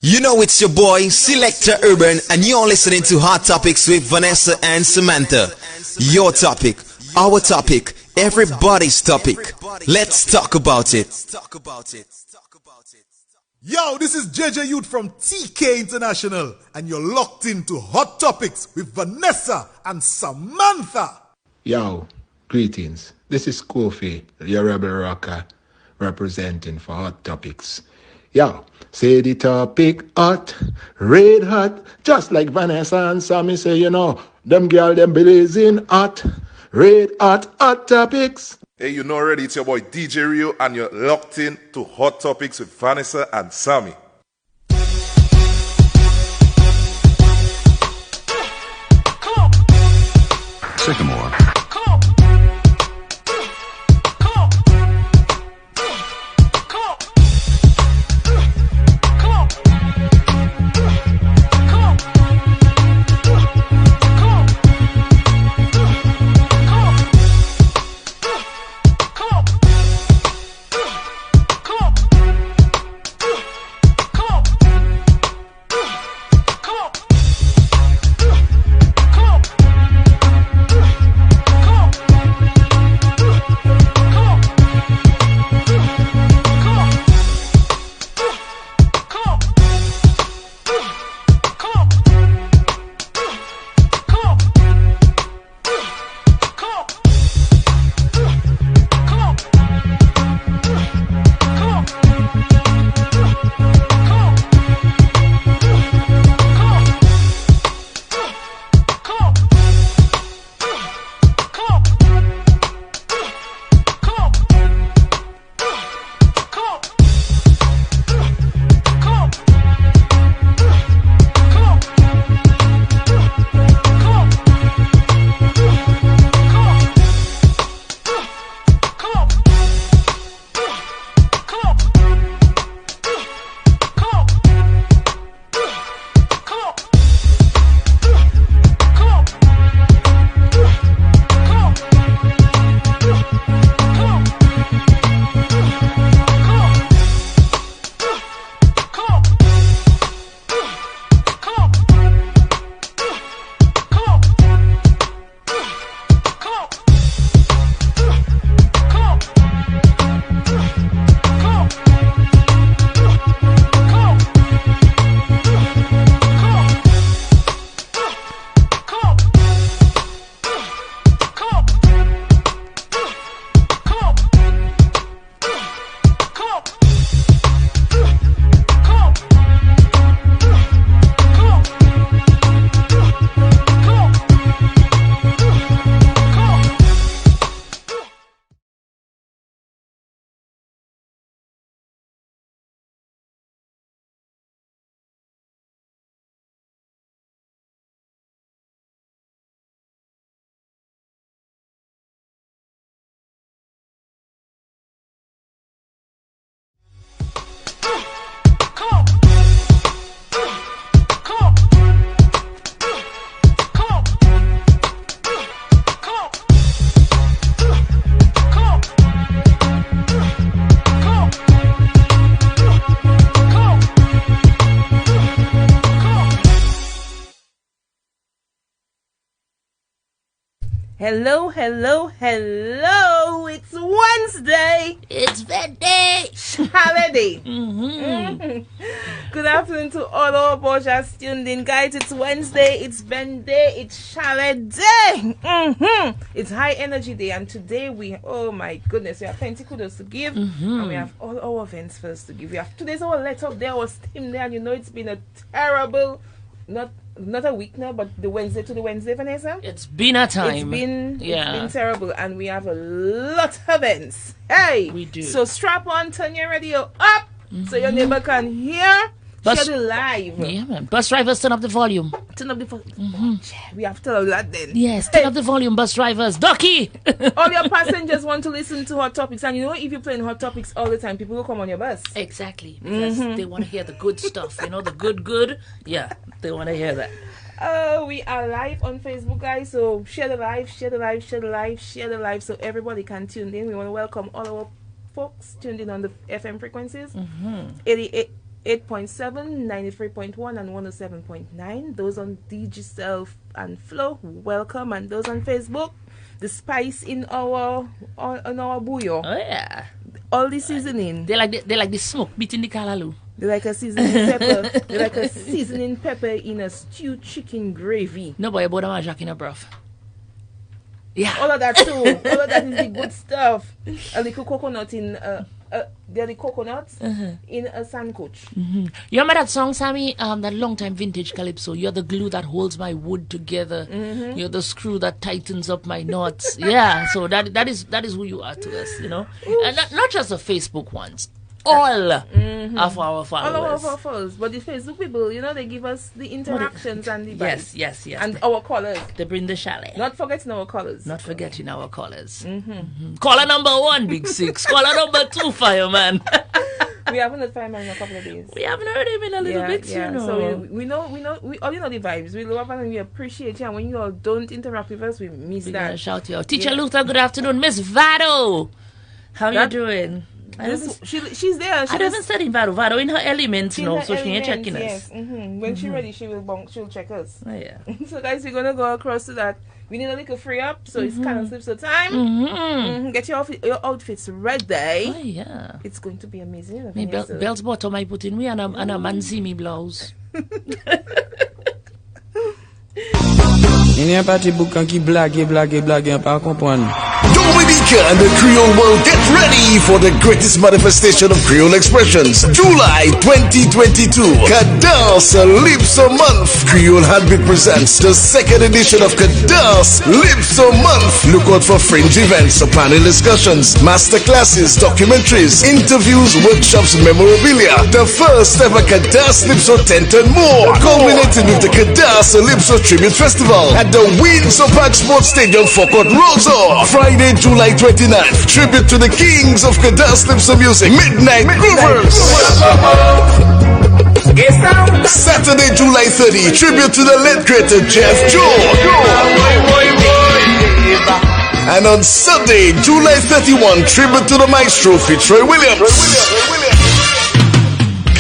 You know it's your boy, Selector Urban, and you're listening to Hot Topics with Vanessa and Samantha. Your topic, our topic, everybody's topic. Let's talk about it. Yo, this is JJ Youth from TK International, and you're locked into Hot Topics with Vanessa and Samantha. Yo, greetings. This is Kofi, your rebel rocker, representing for Hot Topics. Yo, say the topic hot, red hot, just like Vanessa and Sammy say, you know, them girl, them blazing hot, red hot, hot topics. Hey, you know already, it's your boy DJ Rio, and you're locked in to Hot Topics with Vanessa and Sammy. Sycamore. Hello, hello, hello. It's Wednesday. It's Wednesday. Holiday. Good afternoon to all our boys tuned in, guys. It's Wednesday. It's Wednesday. It's Chalet Day. It's High Energy Day, and today oh my goodness, we have plenty kudos to give, and we have all our events first to give. We have today's our let up there, our steam there, and you know it's been a terrible, not a week now, but the Wednesday to the Wednesday, Vanessa. It's been a time. It's been terrible, and we have a lot of events. Hey, we do. So strap on, turn your radio up, so your neighbor can hear. Share it live. Yeah, man. Bus drivers, turn up the volume. Turn up the volume. We have to tell that then. Yes, turn up the volume, bus drivers. Ducky! All your passengers want to listen to Hot Topics, and you know, if you're playing Hot Topics all the time, people will come on your bus. Exactly, because they want to hear the good stuff. You know, the good. Yeah, they want to hear that. Oh, we are live on Facebook, guys. So share the live, so everybody can tune in. We want to welcome all our folks tuned in on the FM frequencies. 98.7, 93.1, and 107.9. Those on Digiself and Flow, welcome. And those on Facebook, the spice in our bouillon. Oh yeah. All the seasoning. They like the smoke beating the kalaloo. They like a seasoning pepper. They like a seasoning pepper in a stewed chicken gravy. No boy, about a jack in a broth. Yeah. All of that too. All of that is the good stuff. A little coconut in they're the coconuts in a sandcoach. You remember that song, Sammy? That long time vintage calypso. You're the glue that holds my wood together. You're the screw that tightens up my knots. Yeah. So that is who you are to us, you know. And not just the Facebook ones. All of our followers. All of our followers. But the Facebook people, you know, they give us the interactions and the vibes. Yes. And our callers. They bring the chalet. Not forgetting our callers. Caller number 1, Big Six. Caller number 2, Fireman. We haven't heard Fireman in a couple of days. We haven't heard him in a little bit, you know. So we all you know the vibes. We love and we appreciate you. And when you all don't interact with us, we miss We're that. gonna shout you out. Teacher Luther, good afternoon. Miss Vado, how you doing? She's there. I haven't studied Vado in her element, you know, so she ain't checking us. Yes. When she's ready, she'll check us. Oh, yeah. So guys, we're gonna go across to that. We need a little free up, so it's kind of slips of time. Get your outfits ready. Oh yeah. It's going to be amazing. Me belts bottom I put in we and a man see me blouse. Il n'y a pas de boucan qui blague, pas comprendre. Dominica and the Creole world get ready for the greatest manifestation of Creole expressions. July 2022, Cadence Lipso Month. Creole Heartbeat presents the second edition of Cadence Lipso Month. Look out for fringe events, panel discussions, masterclasses, documentaries, interviews, workshops, memorabilia. The first ever Cadence Lipso tent and more. Culminating with the Cadence Lipso Tribute Festival at the Windsor Park Sports Stadium, Fort Rosa. Friday, July 29th, tribute to the kings of Cadence Lipso music, Midnight Groovers. Saturday, July 30, tribute to the late creator Jeff Joe. And on Sunday, July 31, tribute to the maestro Fitzroy Williams.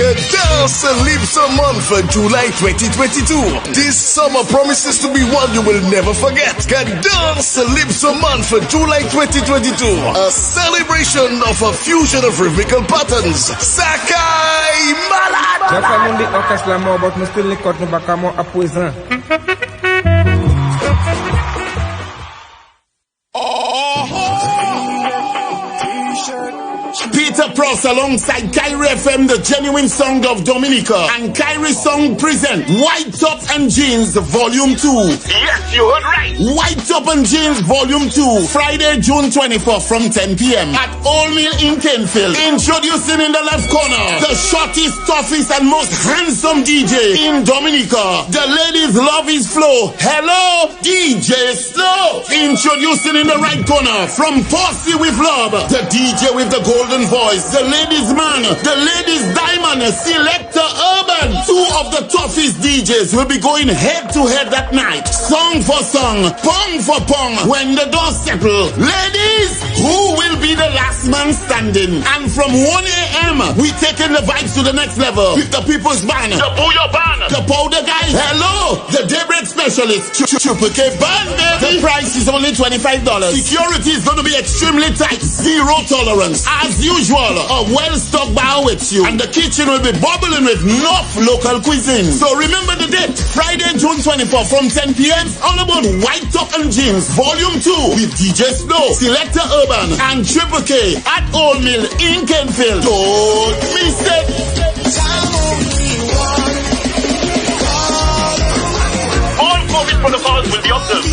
Cadence Lipso Month for July 2022. This summer promises to be one you will never forget. Cadence Lipso Month for July 2022. A celebration of a fusion of rhythmical patterns. Sakai Malad! Nasa mundi orkestra mo bot musti likot no baka mo apuisan. Peter Pross alongside Kyrie FM, the genuine song of Dominica, and Kyrie song present White Top and Jeans Volume 2. Yes, you heard right. White Top and Jeans Volume 2, Friday, June 24th from 10 p.m. at Old Mill in Kenfield. Introducing in the left corner, the shortest, toughest, and most handsome DJ in Dominica. The ladies love his flow. Hello, DJ Slow. Introducing in the right corner, from Posse with Love, the DJ with the golden voice, the ladies man, the ladies diamond, Selector Urban. Two of the toughest DJs will be going head to head that night. Song for song, pong for pong. When the doors settle, ladies, who will be the last man standing? And from 1 a.m., we taking the vibes to the next level with the People's Band, the Booyah Band, the Powder Guy, hello, the Daybreak Specialist, Triple K Band, baby. The price is only $25. Security is going to be extremely tight, zero tolerance. As usual, a well-stocked bar with you, and the kitchen will be bubbling with enough local cuisine. So remember the date, Friday, June 24th from 10 p.m. all about White Top and Jeans Volume 2 with DJ Snow, Selector Urban, and Triple K at Old Mill in Kenfield. Don't miss it. All COVID protocols will be observed.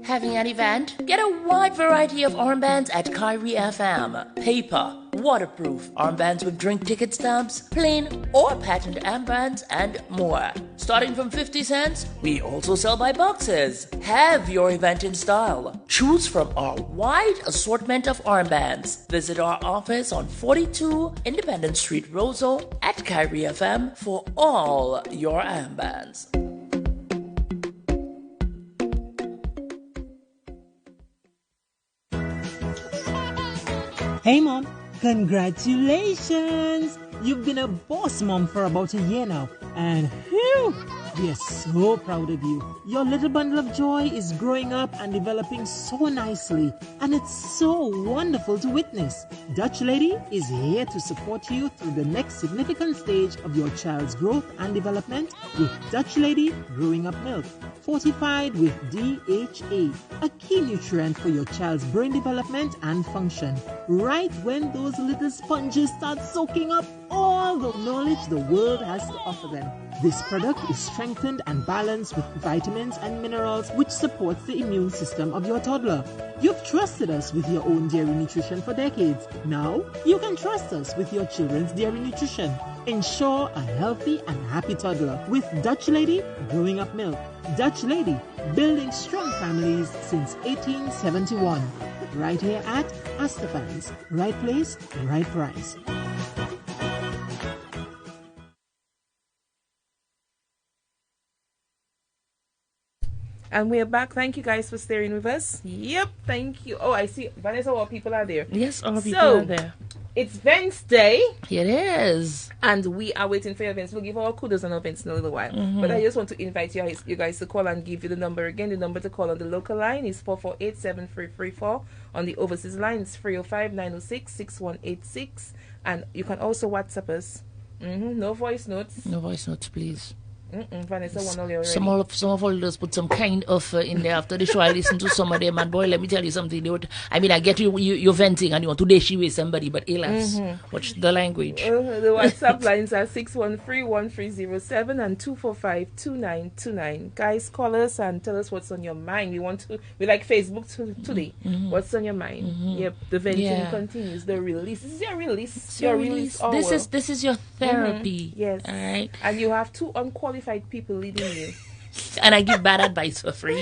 Having an event? Get a wide variety of armbands at Kyrie FM. Paper, waterproof, armbands with drink ticket stamps, plain or patent armbands, and more. Starting from 50 cents, we also sell by boxes. Have your event in style. Choose from our wide assortment of armbands. Visit our office on 42 Independence Street, Roseau at Kyrie FM for all your armbands. Hey mom, congratulations! You've been a boss mom for about a year now, and phew, we are so proud of you. Your little bundle of joy is growing up and developing so nicely, and it's so wonderful to witness. Dutch Lady is here to support you through the next significant stage of your child's growth and development with Dutch Lady Growing Up Milk, fortified with DHA, a key nutrient for your child's brain development and function. Right when those little sponges start soaking up all the knowledge the world has to offer them. This product is strengthened and balanced with vitamins and minerals which supports the immune system of your toddler. You've trusted us with your own dairy nutrition for decades. Now, you can trust us with your children's dairy nutrition. Ensure a healthy and happy toddler with Dutch Lady Growing Up Milk. Dutch Lady, building strong families since 1871. Right here at Astafans. Right place, right price. And we're back. Thank you guys for staying with us. Yep, thank you. Oh, I see. Vanessa, all people are there. Yes, all people are there. It's Wednesday. It is. And we are waiting for your events. We'll give our kudos on our events in a little while. But I just want to invite you guys to call and give you the number again. The number to call on the local line is 448-7334. On the overseas line, it's 305-906-6186. And you can also WhatsApp us. No voice notes. No voice notes, please. Vanessa won all already. Some of all those put some kind of in there after the show. I listen to some of them, and boy, let me tell you something. I get you're venting and you want to dash with somebody, but alas, watch the language. The WhatsApp lines are 613-1307 and 245-2929. Guys, call us and tell us what's on your mind. We like Facebook today. What's on your mind? Yep, the venting continues. The release. This is your release. It's your release. This is your therapy. Yes. All right. And you have two unqualified people leading you. And I give bad advice for free,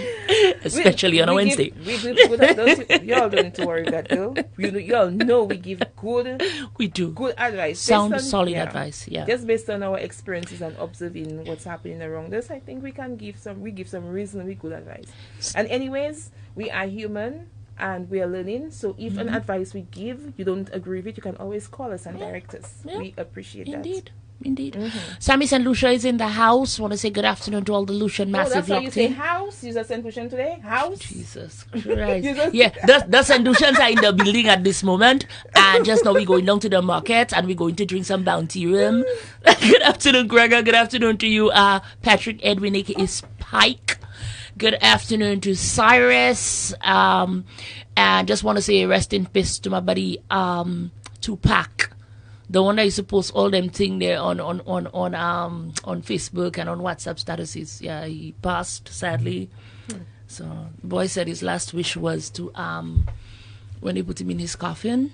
especially on a Wednesday. We give good advice. Y'all don't need to worry about that, though. Y'all know we give good. We do good advice. Sound, solid advice. Yeah. Just based on our experiences and observing what's happening around us, I think we can give some reasonably good advice. And anyways, we are human and we are learning. So if an advice we give, you don't agree with it, you can always call us and direct us. Yeah. We appreciate that. Indeed. Sammy St. Lucia is in the house. Want to say good afternoon to all the Lucian massive. That's why you say house. You said St. Lucian today. House. Jesus Christ. Yeah, the St. Lucians are in the building at this moment, and just now we're going down to the market and we're going to drink some Bounty Rum. Good afternoon, Gregor. Good afternoon to you, Patrick Edwin, aka Spike. Good afternoon to Cyrus. And just want to say rest in peace to my buddy Tupac. The one that used to post all them thing there on Facebook and on WhatsApp statuses. Yeah, he passed sadly. So the boy said his last wish was to when they put him in his coffin,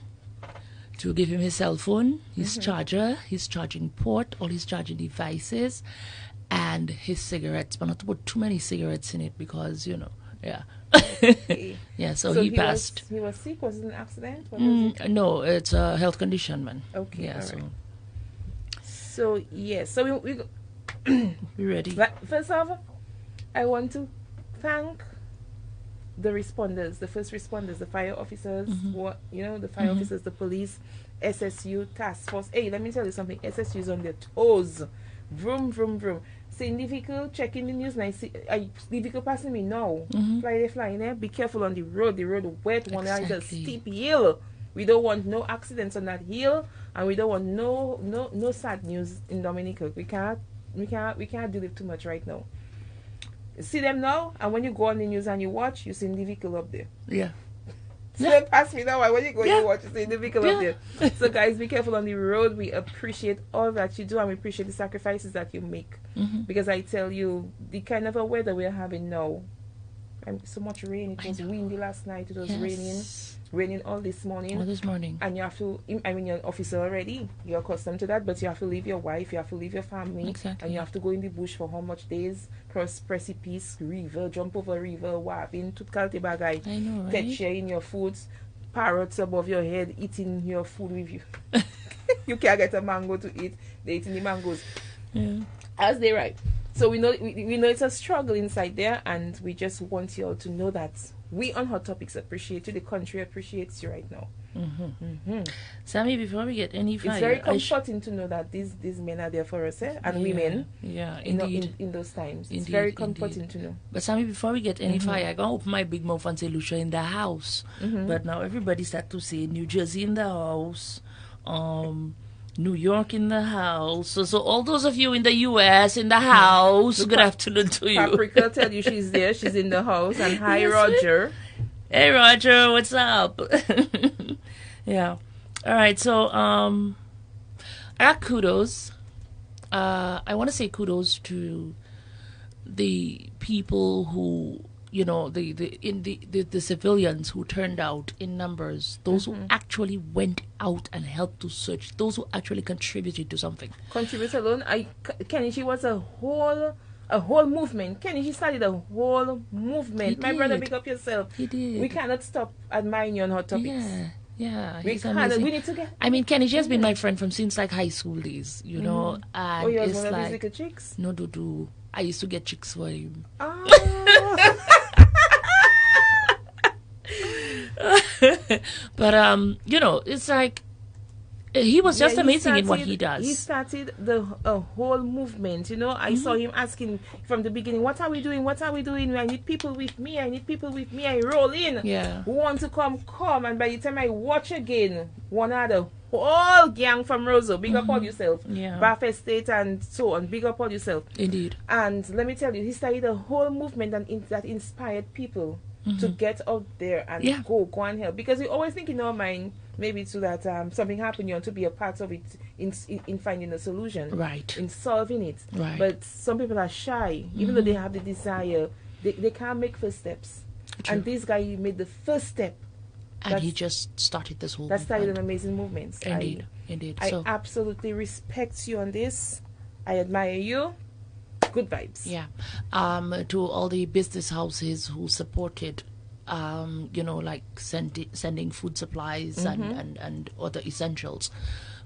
to give him his cell phone, his charger, his charging port, all his charging devices, and his cigarettes, but not to put too many cigarettes in it because yeah, so he passed. He was sick? Was it an accident? No, it's a health condition, man. Okay, yeah. Right. So yes, so we we're ready. But first off, I want to thank the responders, the first responders, the fire officers, the fire officers, the police, SSU, task force. Hey, let me tell you something. SSU is on their toes. Vroom, vroom, vroom. Seeing the vehicle, checking the news, and I see the vehicle passing me now. Flying there. Be careful on the road. The road wet. One is a steep hill. We don't want no accidents on that hill, and we don't want no sad news in Dominica. We can't deal with too much right now. See them now, and when you go on the news and you watch, you see the vehicle up there. Yeah. So they pass me now. When you go, you watch, you see the vehicle up there. So guys, be careful on the road. We appreciate all that you do, and we appreciate the sacrifices that you make. Because I tell you, the kind of a weather we're having now, so much rain. It was windy last night. It was raining all this morning. And you have to, you're an officer already. You're accustomed to that, but you have to leave your wife, you have to leave your family, and you have to go in the bush for how much days? Cross precipice, river, jump over river, waving, tutkalte bagay. I know, right? Texture in your foods, parrots above your head eating your food with you. You can't get a mango to eat. They're eating the mangoes. Yeah. As they right. So we know it's a struggle inside there, and we just want you all to know that we on Hot Topics appreciate you. The country appreciates you right now. Sammy, before we get any further, it's very comforting to know that these men are there for us, and women. Yeah, you know, indeed. in those times, it's Indeed, very comforting to know. But Sammy, before we get any fire, I gonna open my big mouth and say Lucia in the house. But now everybody start to say New Jersey in the house, New York in the house. So all those of you in the US in the house, good afternoon to you. Paprika tell you she's there, she's in the house, and hi Yes. Roger. Hey Roger, what's up? Yeah. All right. So I got kudos. I want to say kudos to the people who, you know, the civilians who turned out in numbers, those who actually went out and helped to search, those who actually contributed to something. Contribute alone. Kenny, she was a whole movement. Kenny, she started a whole movement. My brother, big up yourself. He did. We cannot stop admiring you on Hot Topics. Yeah, We he's cannot. amazing. We need to get. I mean, Kenny, she has been my friend from since like high school days, you know. And Oh, you was it's one of these like, little chicks. no, do. I used to get chicks for him. Oh. But you know, it's like he was just Yeah, amazing in what he does. He started a whole movement. You know, I saw him asking from the beginning, "What are we doing? What are we doing? I need people with me. I need people with me." I roll in. Yeah. Who want to come? And by the time I watch again, one other whole gang from Roseau. Big up all yourself. Yeah. Bath Estate and so on. Big up all yourself. Indeed. And let me tell you, he started a whole movement that inspired people to get out there and go and help. Because we always think in our mind, maybe to that something happened, you want to be a part of it in finding a solution. Right. In solving it. Right. But some people are shy. Even though they have the desire, they can't make first steps. True. And this guy made the first step. And he just started this whole That started movement. an amazing movement. Indeed. I So absolutely respect you on this. I admire you. Good vibes. yeah, to all the business houses who supported, you know, like sending food supplies and other essentials.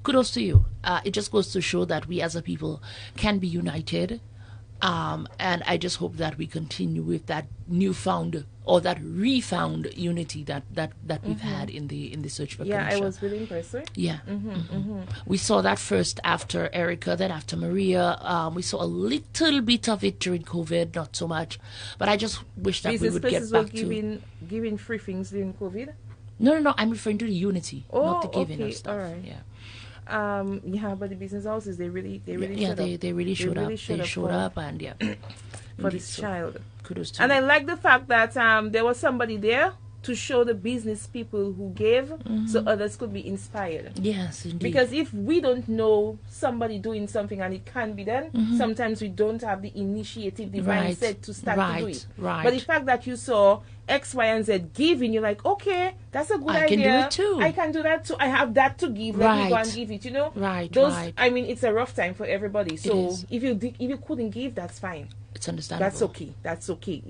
Kudos to you. It just goes to show that we as a people can be united. And I just hope that we continue with that newfound or that refound unity that we've had in the search for Yeah, I Kanisha. was really impressed with. Yeah. We saw that first after Erica, then after Maria. We saw a little bit of it during COVID, not so much. But I just wish that we Business would get places were back to... giving free things during COVID. No. I'm referring to the unity, not the giving okay, of stuff. all right. Yeah. Yeah, but the business houses, they really They showed showed up. up. They showed up, and yeah. for Indeed, this so child. Kudos to And you. I like the fact that there was somebody there to show the business people who gave, so others could be inspired. Yes, indeed. Because if we don't know somebody doing something and it can be done, sometimes we don't have the initiative, the Right, mindset to start to do it. right. But the fact that you saw X, Y, and Z giving, you're like, okay, that's a good I idea. can do it too. I can do that too. I have that to give. Let me go Right. and give it. You know, Right, Those, right. I mean, it's a rough time for everybody. So is. if you couldn't give, that's fine. It's understandable. That's okay. That's okay.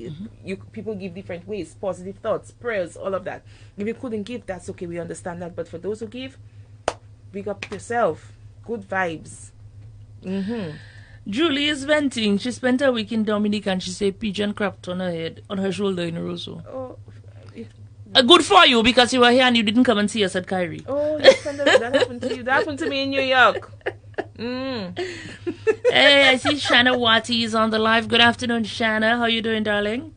You people give different ways, positive thoughts, prayers, all of that. If you couldn't give, that's okay. We understand that. But for those who give, big up yourself. Good vibes. Julie is venting. She spent a week in Dominique and she said pigeon crapped on her head, on her shoulder in Roseau. Oh, Good for you because you were here and you didn't come and see us at Kyrie. that happened to you. That happened to me in New York. Hey, I see Shanna Wati is on the live. Good afternoon, Shanna. How you doing, darling?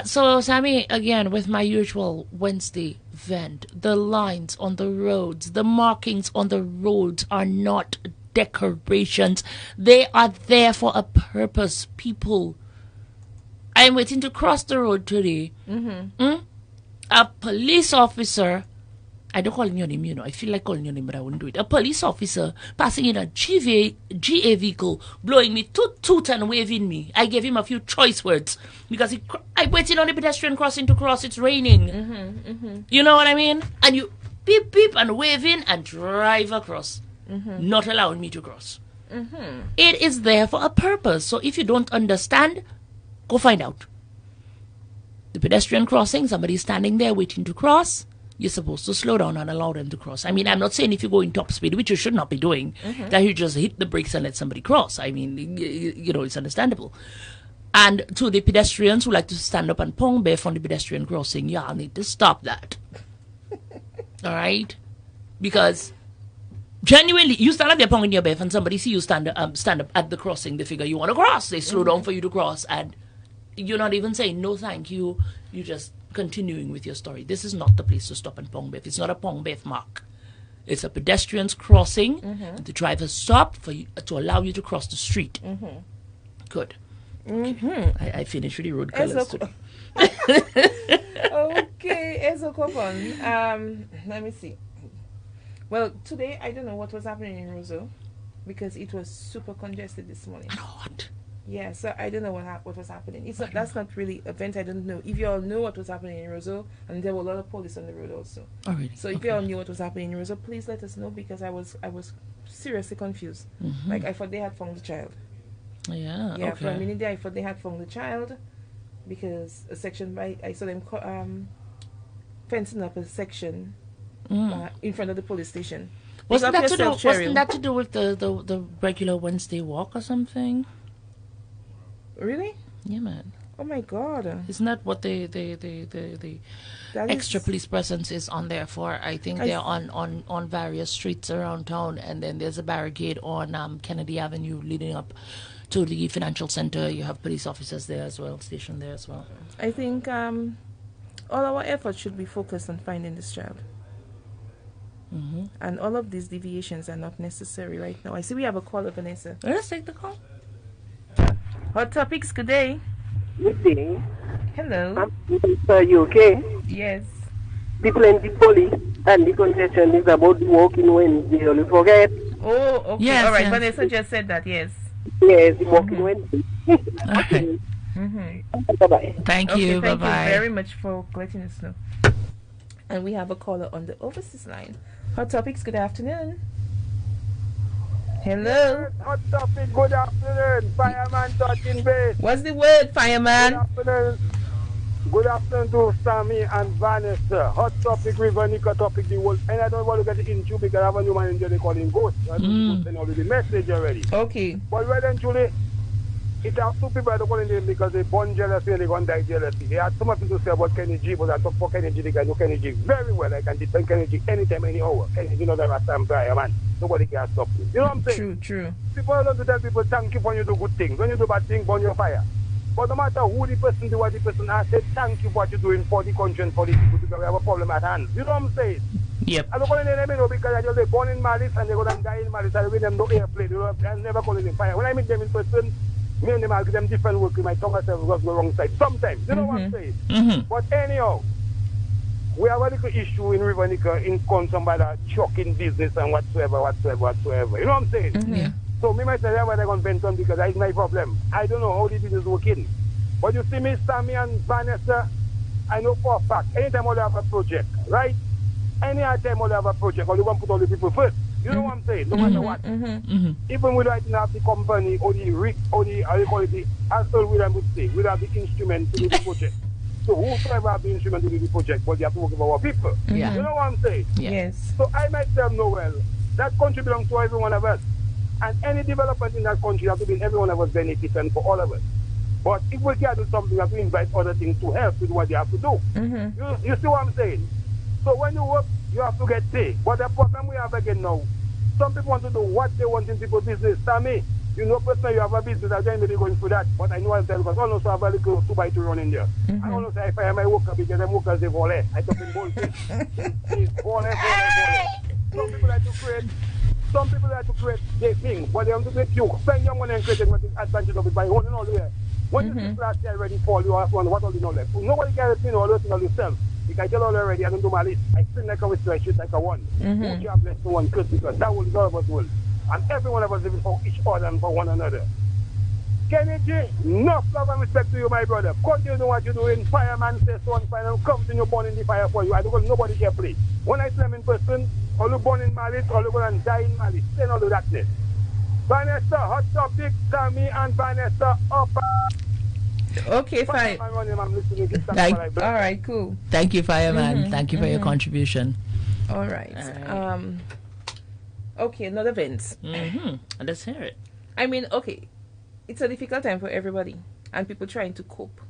So, Sammy, again, with my usual Wednesday vent, the lines on the roads, the markings on the roads are not decorations. They are there for a purpose, people. I'm waiting to cross the road today. A police officer, I don't call him your name, you know. I feel like calling your name, but I wouldn't do it. A police officer passing in a GA vehicle, blowing me toot and waving me. I gave him a few choice words because I'm waiting on the pedestrian crossing to cross. It's raining. You know what I mean? And you beep beep and waving and drive across, not allowing me to cross. It is there for a purpose. So if you don't understand, go find out. The pedestrian crossing, somebody's standing there waiting to cross. You're supposed to slow down and allow them to cross. I mean, I'm not saying if you're going top speed, which you should not be doing, that you just hit the brakes and let somebody cross. I mean, you know, it's understandable. And to the pedestrians who like to stand up and pong bear from the pedestrian crossing, y'all need to stop that. All right? Because genuinely, you stand up there ponging your bear and somebody see you stand up at the crossing, they figure you want to cross. They slow down for you to cross and you're not even saying no thank you. You're just continuing with your story. This is not the place to stop and pong bear. It's not a pong bear mark. It's a pedestrians crossing. The driver stop for you to allow you to cross the street. Good. Okay. I finished with the road colors today. Okay, Ezo Kopon. Let me see. Well, today I don't know what was happening in Roseau because it was super congested this morning. What? Yeah, so I don't know what was happening. It's not, that's not really event. I don't know. If you all know what was happening in Roseau, and there were a lot of police on the road also. Already. So if you all knew what was happening in Roseau, please let us know because I was seriously confused. Like I thought they had found the child. Yeah. Yeah. Okay. For a minute there, I thought they had found the child because a section by I saw them fencing up a section in front of the police station. Wasn't that to do with the regular Wednesday walk or something? Really? Yeah, man. Oh my God! Isn't that what the extra police presence is on there for? I think they're on various streets around town, and then there's a barricade on Kennedy Avenue leading up to the financial center. You have police officers there as well, stationed there as well. I think all our efforts should be focused on finding this child. And all of these deviations are not necessary right now. I see we have a caller, Vanessa. Let's take the call. Hot Topics, good day. Good day. Hello. Are you okay? Yes. The plenty police and the congestion is about walking Wednesday. You forget? Oh, okay. Yes, all right. yes. Vanessa just said that, yes. Yes, walking Wednesday. Okay. Bye-bye. Thank Okay, you. thank Bye-bye. you very much for letting us know. And we have a caller on the overseas line. Hot Topics, good afternoon. Hello. Hot Topic, good afternoon. Fireman touching base. What's the word, fireman? Good afternoon. Good afternoon to Sammy and Vanessa. Hot Topic, River Nika Topic, the world. And I don't want to get into because I have a new man in there they call him Ghost. I send already the message already. Okay. But well then, Julie, it has two people that calling him because they born jealousy and they gonna die jealousy. They had so much to say about Kenny G, but I talk for Kenny G, they can know Kenny G very well. I can defend Kenny G anytime, any hour. Kenny G knows that I'm Sam Brian, man. Nobody can stop me. You know what I'm saying? True. People love to tell people thank you when you do good things. When you do bad things, burn your fire. But no matter who the person do, what the person has said, thank you for what you're doing for the country and for the people because we have a problem at hand. You know what I'm saying? Yep. I don't call them name because I just they born in Malice and they go and die in Malice. I with them no airplane. You know, I never call them fire. When I meet them in person, me and them I give them different work. My tongue myself goes the wrong side. Sometimes. You know what I'm saying? But anyhow, we have a little issue in River Nika in concern by the trucking business and whatsoever. You know what I'm saying? Yeah. So me myself, I'm going to vent on because that's my problem. I don't know how the business is working. But you see me, Sammy and Vanessa, I know for a fact, anytime we have a project, right? Any time we have a project, we're going to put all the people first. You know what I'm saying? No matter what. Even we don't have the company or the rig or the, how you call it, the, as all we would say, we have the instrument to do the project. So whosoever have the instrument to do the project, but you have to work with our people. Yeah. You know what I'm saying? Yes. So I myself know well, that country belongs to every one of us. And any development in that country has to be in every one of us benefit and for all of us. But if we can do something, we have to invite other things to help with what they have to do. You see what I'm saying? So when you work, you have to get paid. But the problem we have again now, some people want to do what they want in people's business. Sammy, you know personally you have a business, I'm going to be going through that. But I know I'm telling because I also have a little 2x2 run in there. I don't know if I am my worker because them workers they volley. I talk in bullshit. It's volley. Some people like to create. Some people like to create their thing, but they want to make you spend your money and create what is advantage of it by owning all the way. When you see last year already fall, you ask one, what all you know left? Nobody can help me all those things all yourself. If I tell all already, I don't do my list. I spin like a whistle, I shoot like a one. You have less than one curse because that will all of us will. And every one of us living for each other and for one another. Kenny G, enough love and respect to you, my brother. Continue doing what you're doing. Fireman says so and fire and continue burning the fire for you. I don't nobody can play. When I see them in person, all you burn in malice, all you go and die in malice. Say no to darkness. Vanessa, Hot Topic, Sammy and Vanessa up. Okay, fine. All right, cool. Thank you, fireman. Thank you for your contribution. All right. Okay, another event. Let's hear it. I mean, okay, it's a difficult time for everybody. and people trying to cope.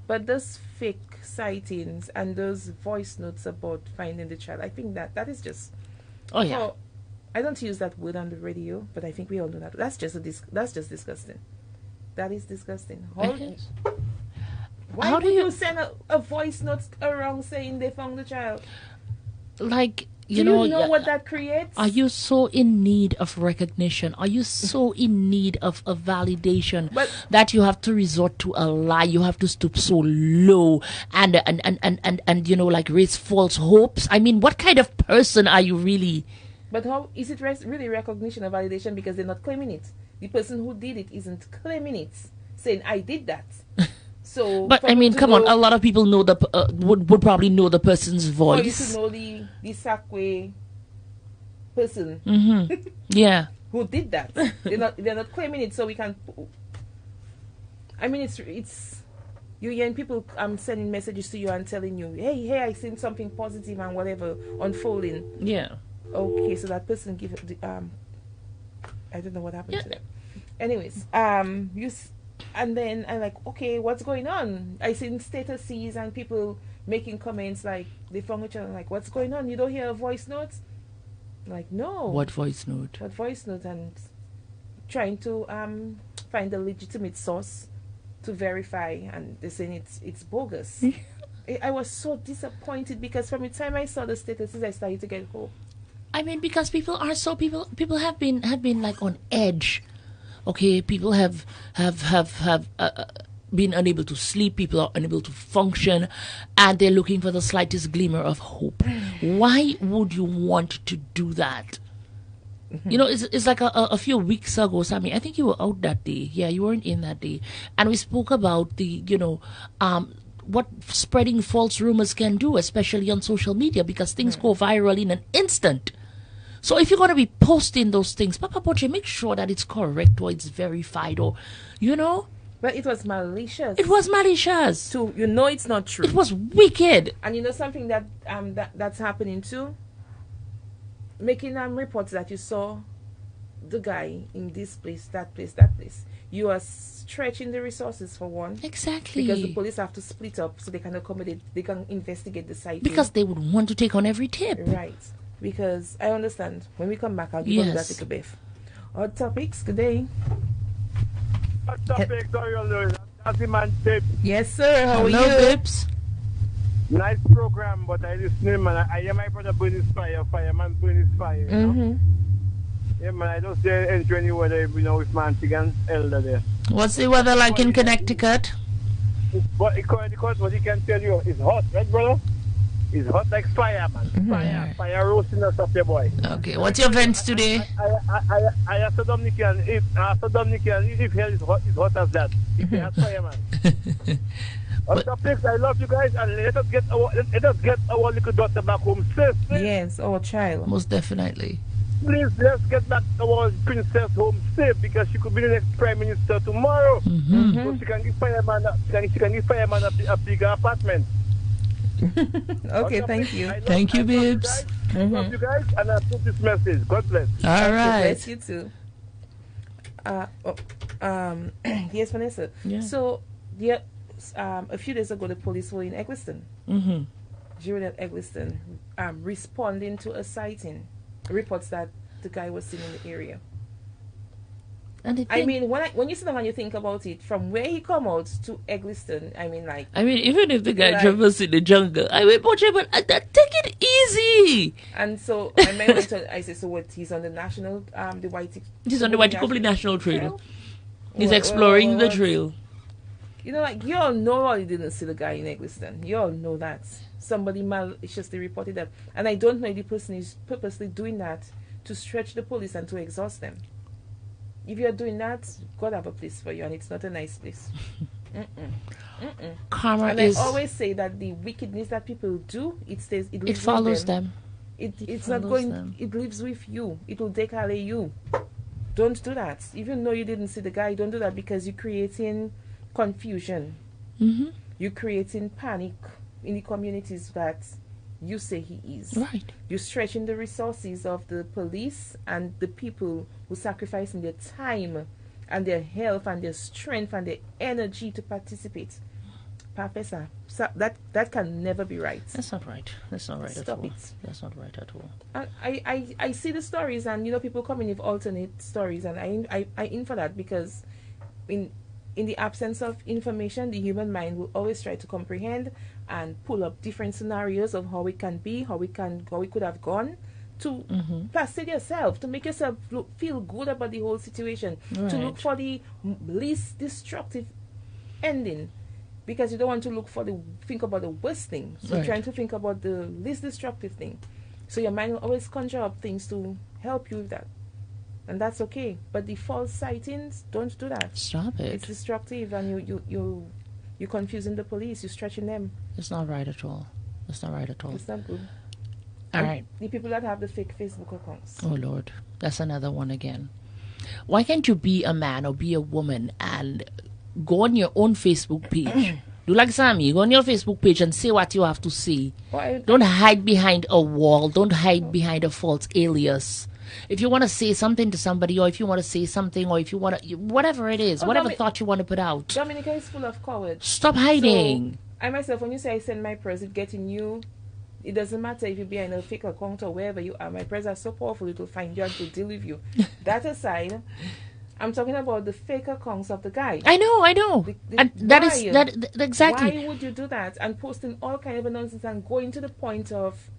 But those fake sightings and those voice notes about finding the child, I think that is just. Oh yeah. Well, I don't use that word on the radio, but I think we all know that. That's just disgusting. That is disgusting. Why do you send a voice note around saying they found the child? Like, do you know what that creates? Are you so in need of recognition? Are you so in need of a validation that you have to resort to a lie? You have to stoop so low and like raise false hopes? I mean, what kind of person are you really? But how is it really recognition or validation? Because they're not claiming it. The person who did it isn't claiming it, saying, I did that. So, but I mean, come on, a lot of people know would probably know the person's voice. Or you should know the Sakwe person. Yeah. Who did that? They're not claiming it, so we can. I mean, it's you hearing people sending messages to you and telling you, hey, I seen something positive and whatever unfolding. Yeah. Okay, so that person give I don't know what happened to them. Anyways, and then I'm like, okay, what's going on? I seen statuses and people making comments like they found each other. I'm like, what's going on? You don't hear a voice note? I'm like, no. What voice note? What voice note? And trying to find a legitimate source to verify, and they're saying it's bogus. I was so disappointed because from the time I saw the statuses, I started to get hope. I mean, because people have been like on edge. Okay, people have been unable to sleep. People are unable to function, and they're looking for the slightest glimmer of hope. Why would you want to do that? You know, it's like a few weeks ago, Sammy. I think you were out that day. Yeah, you weren't in that day, and we spoke about the what spreading false rumors can do, especially on social media, because things go viral in an instant. So if you're going to be posting those things, Papa Poche, make sure that it's correct or it's verified or, But it was malicious. It was malicious. So it's not true. It was wicked. And you know something that's happening too? Making reports that you saw the guy in this place, that place, that place. You are stretching the resources for one. Exactly. Because the police have to split up so they can accommodate, they can investigate the site. Because they would want to take on every tip. Right. Because I understand. When we come back, I'll give you that little bit. Hot topics, good day. Hot topics, that's the man Bibbs. Yes, sir. How are you? Bibbs. Nice program, but I listen, man. I hear my brother burn his fire, fireman burn his fire. You know? Yeah, man, I don't say enjoy any weather, with Mantigan Elder there. What's the weather like in Connecticut? But what he can tell you, it's hot, right, brother? It's hot like fire, man. Fire roasting us up, your boy. Okay, what's your events today? I asked Dominican if hell is hot as that. If he has fire, man. On topics, I love you guys, and let us get our little daughter back home safe. Yes, our child. Most definitely. Please, let's get back our princess home safe, because she could be the next prime minister tomorrow. So she can give fireman a bigger apartment. Okay, thank you. Thank you, Bibbs. I love you guys, and I put this message. God bless. All right. Bless you too. Yes, Vanessa. Yeah. So, a few days ago, the police were in Eggleston. During at Eggleston, responding to a sighting, reports that the guy was seen in the area. And I mean, when you sit down and you think about it, from where he come out to Eggleston, I mean, even if the guy travels in the jungle, but take it easy. And so I said, so what? He's on the national, He's on the Waitikobli National Trail. He's exploring the trail. You all know all you didn't see the guy in Eggleston. You all know that somebody maliciously reported that, and I don't know if the person is purposely doing that to stretch the police and to exhaust them. If you're doing that, God have a place for you, and it's not a nice place. Karma and is. I always say that the wickedness that people do, it follows them. It's not going. Them. It lives with you. It will take away you. Don't do that. Even though you didn't see the guy, don't do that, because you're creating confusion. You're creating panic in the communities that you say he is. Right. You're stretching the resources of the police and the people who sacrificing their time and their health and their strength and their energy to participate. Professor, so that can never be right. That's not right. That's not right Stop at all. it. That's not right at all. I see the stories, and people come in with alternate stories, and I in for that, because in the absence of information, the human mind will always try to comprehend and pull up different scenarios of how it can be, how it could have gone, to placate yourself, to make yourself feel good about the whole situation, to look for the least destructive ending. Because you don't want to think about the worst thing. So you're trying to think about the least destructive thing. So your mind will always conjure up things to help you with that. And that's okay. But the false sightings, don't do that. Stop it. It's destructive, and you're confusing the police. You're stretching them. It's not right at all. It's not right at all. It's not good. All right. The people that have the fake Facebook accounts. Oh, Lord. That's another one again. Why can't you be a man or be a woman and go on your own Facebook page? Do like Sammy. Go on your Facebook page and say what you have to say. Don't hide behind a wall. Don't hide behind a false alias. If you want to say something to somebody, or if you want to say something, or if you want to, whatever it is, whatever thought you want to put out. Dominica is full of cowards. Stop hiding. So, I myself, when you say I send my prayers, it's getting you. It doesn't matter if you're behind a fake account or wherever you are. My prayers are so powerful, it will find you and to deal with you. That aside, I'm talking about the fake accounts of the guy. I know. And that is exactly. Why would you do that? And posting all kind of nonsense and going to the point of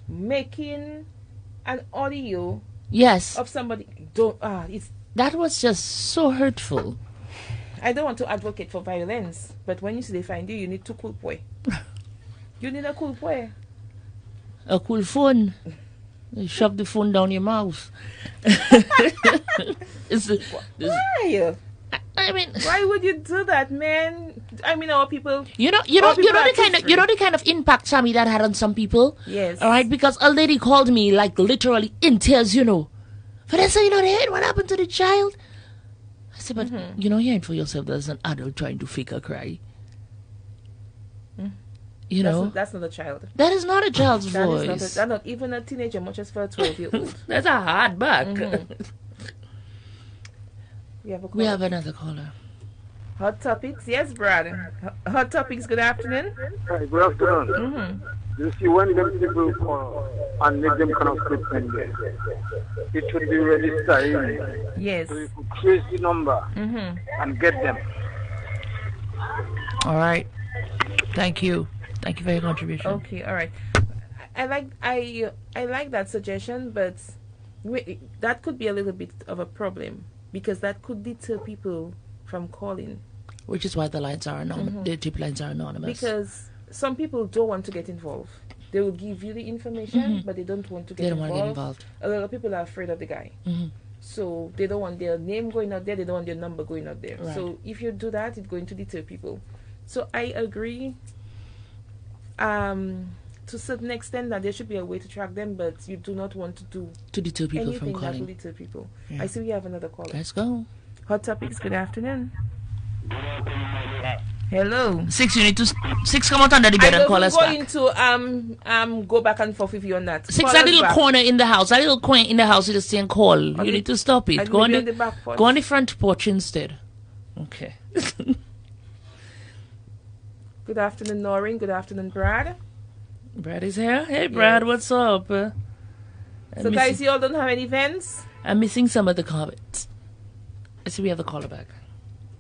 making an audio of somebody. That was just so hurtful. I don't want to advocate for violence, but when you say they find you, you need to cool boy. You need a cool boy. A cool phone. You shove the phone down your mouth. Why? I mean, why would you do that, man? I mean, our people. You know the kind of impact, Sammy, that had on some people. Yes. All right, because a lady called me like literally in tears. Vanessa, what happened to the child? I said, but you're hearing for yourself. There's an adult trying to fake a cry. That's not a child. That is not a child's voice. That's not even a teenager, much as for a 12-year-old. That's a hard back. We have another caller. Hot Topics, yes, Brad. Hot Topics, good afternoon. Hi, good afternoon. You see, when them people call and make them kind of statement there, it should be registered. Yes. So you could trace the number and get them. All right. Thank you. Thank you for your contribution. Okay, all right. I like that suggestion, but that could be a little bit of a problem, because that could deter people from calling. Which is why the lines are anonymous. The tip lines are anonymous. Because some people don't want to get involved. They will give you the information, but they don't want to get involved. They don't want to get involved. A lot of people are afraid of the guy. So they don't want their name going out there. They don't want their number going out there. Right. So if you do that, it's going to deter people. So I agree to a certain extent that there should be a way to track them, but you do not want to deter people from anything calling. that will deter people. Yeah. I see we have another caller. Let's go. Hot Topics, good afternoon. Hello. 6, you need to 6 come out under the bed and call us back. I'm going to go back and forth with you on that. 6, that little corner in the house. That little corner in the house, you just saying call. You need to stop it. Go on the back porch. Go on the front porch instead. Okay. Good afternoon, Noreen. Good afternoon, Brad. Brad is here. Hey, Brad, what's up? So, guys, you all don't have any events? I'm missing some of the comments. I see we have the caller back.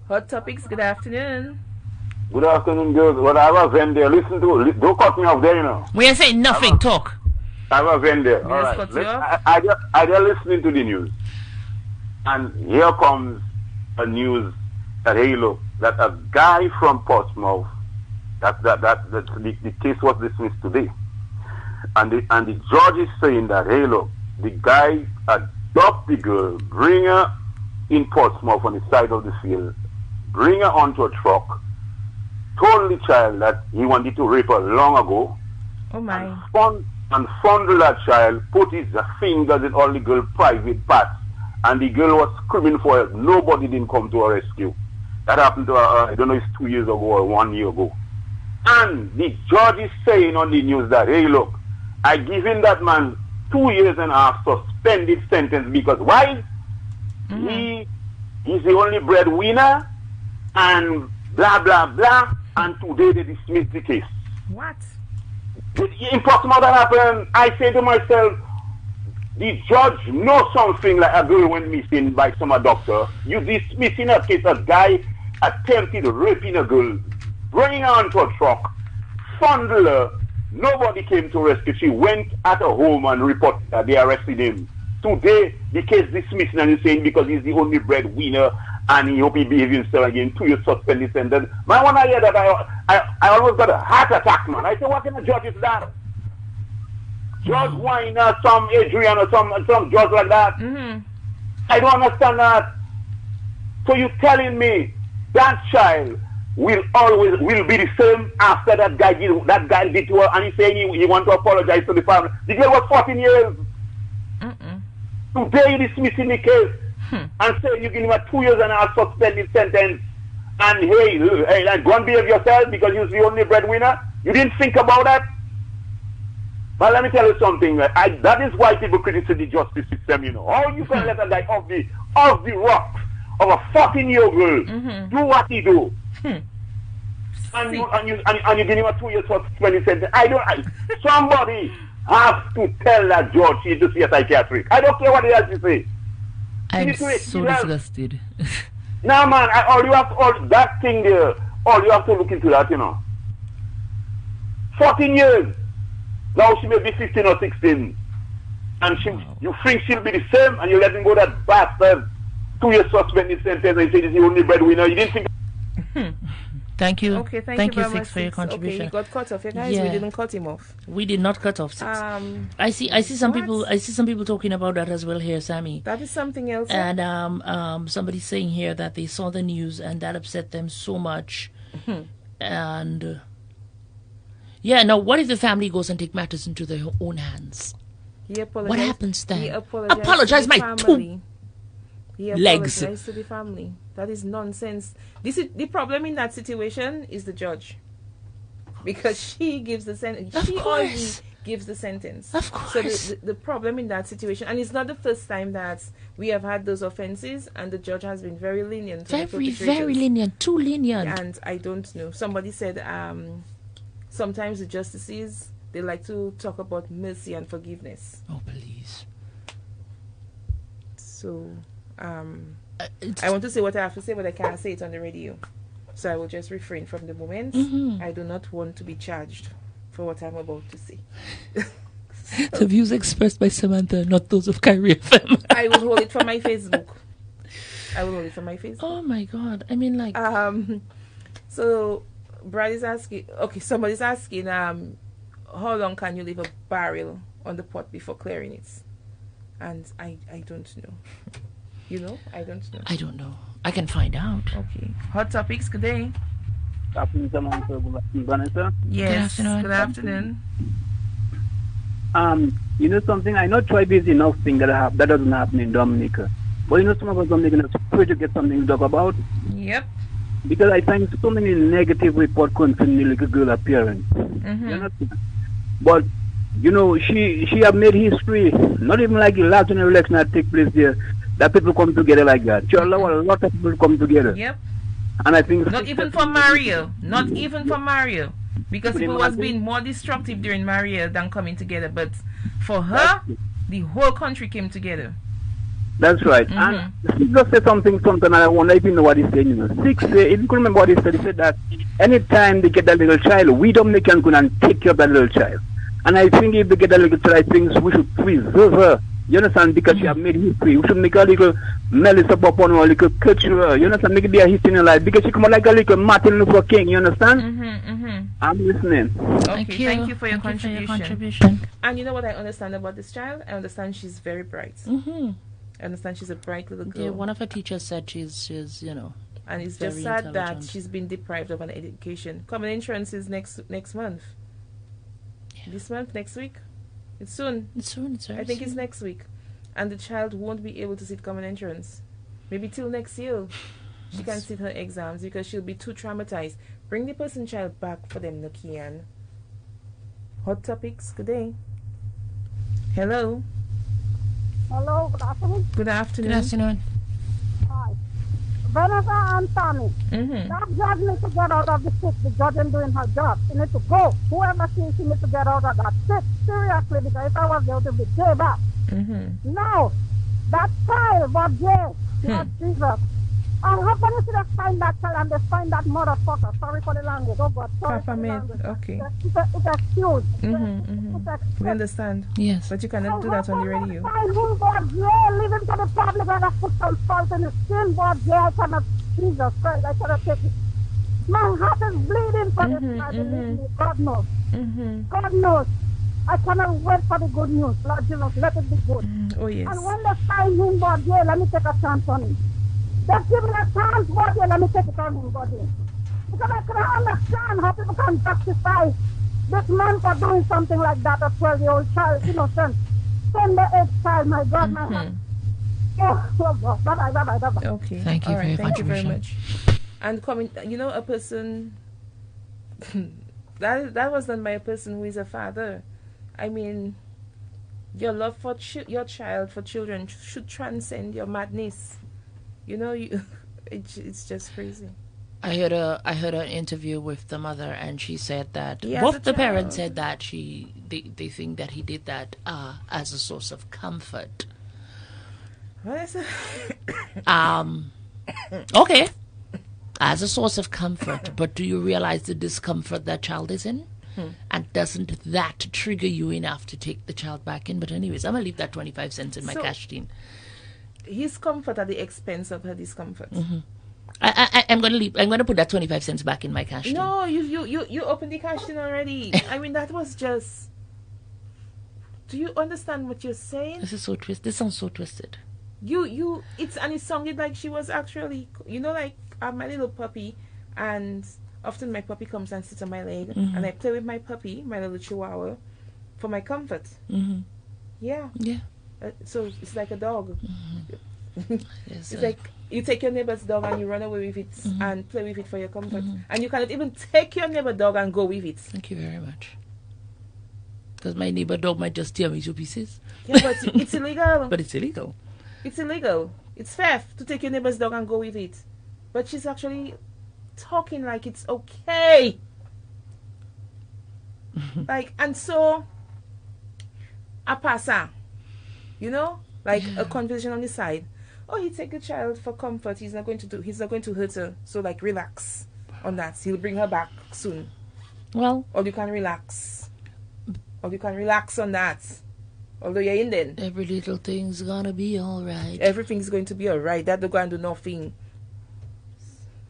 Hot Topics, good afternoon. Good afternoon, girls. Well, I have a friend there. Listen to don't cut me off there, We are saying nothing. Talk. I have a friend there. All right. I just listening to the news. And here comes a news that, hey, look, that a guy from Portsmouth, the case was dismissed today. And the judge is saying that, hey, look, the guy adopted the girl, bring her in Portsmouth on the side of the field, bring her onto a truck, told the child that he wanted to rape her long ago. Oh, my. And fondled that child, put his fingers in all the girl's private parts, and the girl was screaming for help. Nobody didn't come to her rescue. That happened to her, I don't know if it's 2 years ago or 1 year ago. And the judge is saying on the news that, hey, look, I given that man 2 years and a half suspended sentence because why? He he's the only breadwinner, and blah, blah, blah, and today they dismiss the case. What? Impossible that happened. I say to myself, the judge knows something like a girl went missing by some doctor. You dismissing a case, a guy attempted raping a girl, bringing her onto a truck, fondled her. Nobody came to rescue. She went at her home and reported that they arrested him. Today, the case dismissing and he's saying because he's the only breadwinner and he hope he behave himself again. 2 years suspended sentence. Man, when I hear that, I almost got a heart attack, man. I say, what kind of judge is that? Judge Weiner, some Adrian or some judge like that. I don't understand that. So you're telling me that child will be the same after that guy did to her, and he's saying he want to apologize to the family. The girl was 14 years. Today you're dismissing the case and saying you give him a 2 years and a half suspended sentence. And hey, go and behave yourself because you're the only breadwinner. You didn't think about that. But let me tell you something. That is why people criticize the justice system. You know, how you can let a guy off the rocks of a 14-year-old girl do what he do, and you give him a 2 years suspended sentence. Somebody has to tell that judge he to see a psychiatric. I don't care what he has to say. I'm so disgusted. Nah, man. All you have to look into that. You know, 14 years. Now she may be 15 or 16, and you think she'll be the same, and you let him go that bastard 2 years suspended sentence, and you say this is the only breadwinner. You didn't think. Thank you. Okay, thank you, Six, for your contribution. Okay, he got cut off. Guys, we didn't cut him off. We did not cut off Six. I see some people. I see some people talking about that as well here, Sammy. That is something else. And somebody's saying here that they saw the news and that upset them so much, and. Yeah, now what if the family goes and take matters into their own hands? What happens then? He apologized Apologize to the my family. He legs. apologized to the family. That is nonsense. This is the problem in that situation is the judge, because she gives the sentence. She always gives the sentence. Of course. So the problem in that situation, and it's not the first time that we have had those offenses, and the judge has been very lenient. Very lenient. Too lenient. And I don't know. Somebody said. Sometimes the justices, they like to talk about mercy and forgiveness. Oh, please. So, I want to say what I have to say, but I can't say it on the radio. So I will just refrain from the moment. I do not want to be charged for what I'm about to say. The views expressed by Samantha, not those of Kyrie FM. I will hold it for my Facebook. Oh, my God. I mean, like... So... Brad is asking, somebody's asking, how long can you leave a barrel on the pot before clearing it? And I don't know. You know? I don't know. I don't know. I can find out. Okay. Hot topics, good day. Good afternoon, Samantha. Good afternoon, Vanessa. Yes, good afternoon. You know something? I know tribe is enough thing that doesn't happen in Dominica. But you know some of us Dominicans are afraid to get something to talk about. Yep. Because I find so many negative reports concerning the little girl appearance. You know? But, you know, she have made history. Not even like the last general election that take place there, that people come together like that. She allow a lot of people to come together. Yep. And I think... Not even for Mario. Because people was being more destructive during Maria than coming together. But for her, the whole country came together. That's right. And he just said something, and I wonder if you know what he said. You know, Six, if you could remember what he said that anytime they get that little child, we Dominicans go and take care of that little child. And I think if they get that little child, I think we should preserve her. You understand? Because she have made history. We should make a little Melissa Popon or a little culture. You understand? Make it be a history in her life. Because she come out like a little Martin Luther King. You understand? I'm listening. Okay, thank you for your contribution. And you know what I understand about this child? I understand she's very bright. I understand she's a bright little girl. Yeah, one of her teachers said she's you know. And it's just sad that she's been deprived of an education. Common Entrance is next month. Yeah. This month, next week? It's soon. It's I think it's next week. And the child won't be able to sit Common Entrance. Maybe till next year. She can't sit her exams because she'll be too traumatized. Bring the person child back for them, Nokian. Hot topics, good day. Hello. Hello, good afternoon. Good afternoon. Good afternoon. Hi. Vanessa and Tommy, that judge needs to get out of the seat. The judge ain't doing her job. She needs to go. Whoever she needs to get out of that seat. Seriously, because if I was there to be gave up. Now, that child was there. Lord Jesus. And how can you see they find that child and they find that motherfucker? Sorry for the language. Oh God, sorry for the language. Okay. It's excuse. We understand. Yes. But you cannot do that on the radio. Find him, God, yeah, leave him to the public and I put some salt in his skin, God, yeah, I cannot, Jesus Christ, I cannot take it. My heart is bleeding for this child, believe me, God knows. God knows. I cannot wait for the good news. Lord Jesus, let it be good. Oh, yes. And when they find him, God, yeah, let me take a chance on him. Just give me a chance, God, yeah, let me take it on him, God, yeah. Because I cannot understand how people can justify this man for doing something like that, a 12-year-old child, innocent. Tender-age child, my God, my heart. Oh, God. Bye-bye. Okay. Thank you very much. Thank you very much. And coming, a person, that was done by a person who is a father. I mean, your love for your child, for children, should transcend your madness. It's just crazy. I heard an interview with the mother, and she said that Yeah, both the the parents child. said that they think that he did that as a source of comfort. What is it? Okay, as a source of comfort, but do you realize the discomfort that child is in? And doesn't that trigger you enough to take the child back in? But anyways, I'm gonna leave that 25 cents in my cash tin. His comfort at the expense of her discomfort. I'm gonna put that 25 cents back in my cash tin. No, you opened the cash tin already. I mean, that was just. Do you understand what you're saying? This is so twisted. This sounds so twisted. It sounded like she was actually, like my little puppy, and often my puppy comes and sits on my leg, and I play with my puppy, my little chihuahua, for my comfort. Yeah. So it's like a dog. Yes, It's like you take your neighbor's dog and you run away with it and play with it for your comfort, and you cannot even take your neighbor's dog and go with it. Thank you very much. Because my neighbor dog might just tear me to pieces. Yeah, but it's illegal. But it's illegal. It's illegal. It's theft to take your neighbor's dog and go with it. But she's actually talking like it's okay. And so a passa, a conversation on the side. Oh, he take the child for comfort. He's not going to hurt her. So relax on that. He'll bring her back soon. Well, or you can relax. Or you can relax on that. Although you're in then. Every little thing's gonna be alright. Everything's going to be alright. That don't go and do nothing.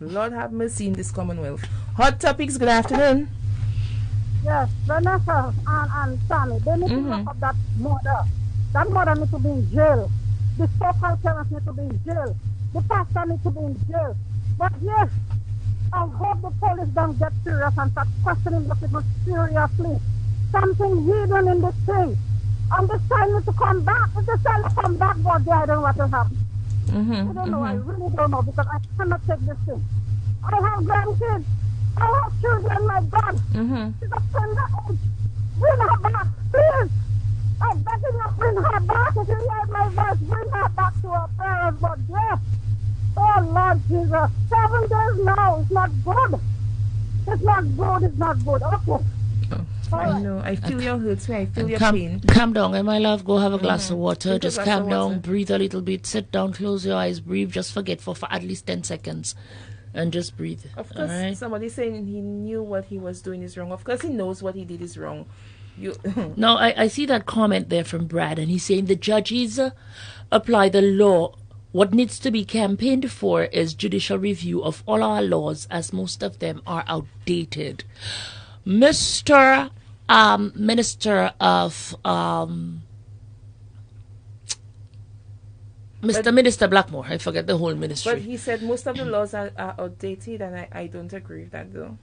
Lord have mercy in this Commonwealth. Hot Topics, good afternoon. Yes, Vanessa and Sammy, they need to lock up that mother. That mother needs to be in jail. The so-called parents need to be in jail. The pastor needs to be in jail. But yes, I hope the police don't get serious and start questioning the people seriously. Something hidden in this thing. And this child needs to come back. If the child come back, God, I don't know what will happen. I don't know. I really don't know, because I cannot take this thing. I have grandkids. I have children, my God. She's a tender age. Bring her back, please. I'm begging you, bring her back. If you hear my voice, bring her back to her parents. But yes, oh Lord Jesus, 7 days now. It's not good. It's not good. It's not good. Okay. I know. I feel your hurts. I feel your pain. Calm down, and my love, go have a glass of water. Take a Just glass calm of down, water. breathe a little bit, sit down, close your eyes, breathe. Just forget for at least 10 seconds. And just breathe. Of course, all right? somebody saying he knew what he was doing is wrong. Of course, he knows what he did is wrong. No, I see that comment there from Brad, and he's saying the judges apply the law. What needs to be campaigned for is judicial review of all our laws, as most of them are outdated. Mr. Minister of Minister Blackmore, I forget the whole ministry. But he said most of the laws are outdated, and I don't agree with that, though.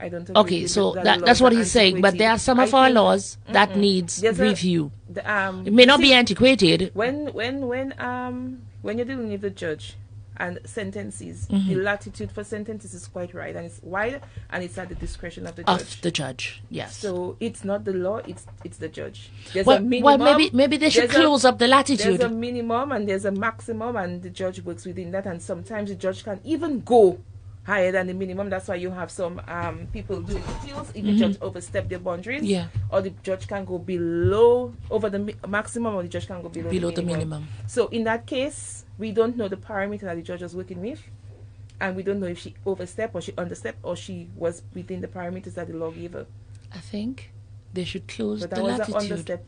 I don't agree. Okay, with so that the that's laws what are he's saying. But there are some of I our think- laws that needs There's review. it may not be antiquated. When you're dealing with the judge, and sentences. The latitude for sentences is quite right, and it's wide, and it's at the discretion of the judge. Of the judge, yes. So it's not the law; it's the judge. There's Well, a minimum. maybe they should close up the latitude. There's a minimum and there's a maximum, and the judge works within that. And sometimes the judge can even go higher than the minimum. That's why you have some people doing appeals if the judge overstep their boundaries. Yeah. Or the judge can go below over the maximum, or the judge can go below the minimum. So in that case, we don't know the parameter that the judge was working with, and we don't know if she overstepped or she understepped or she was within the parameters that the law gave her. I think they should close But the that was an latitude. understep.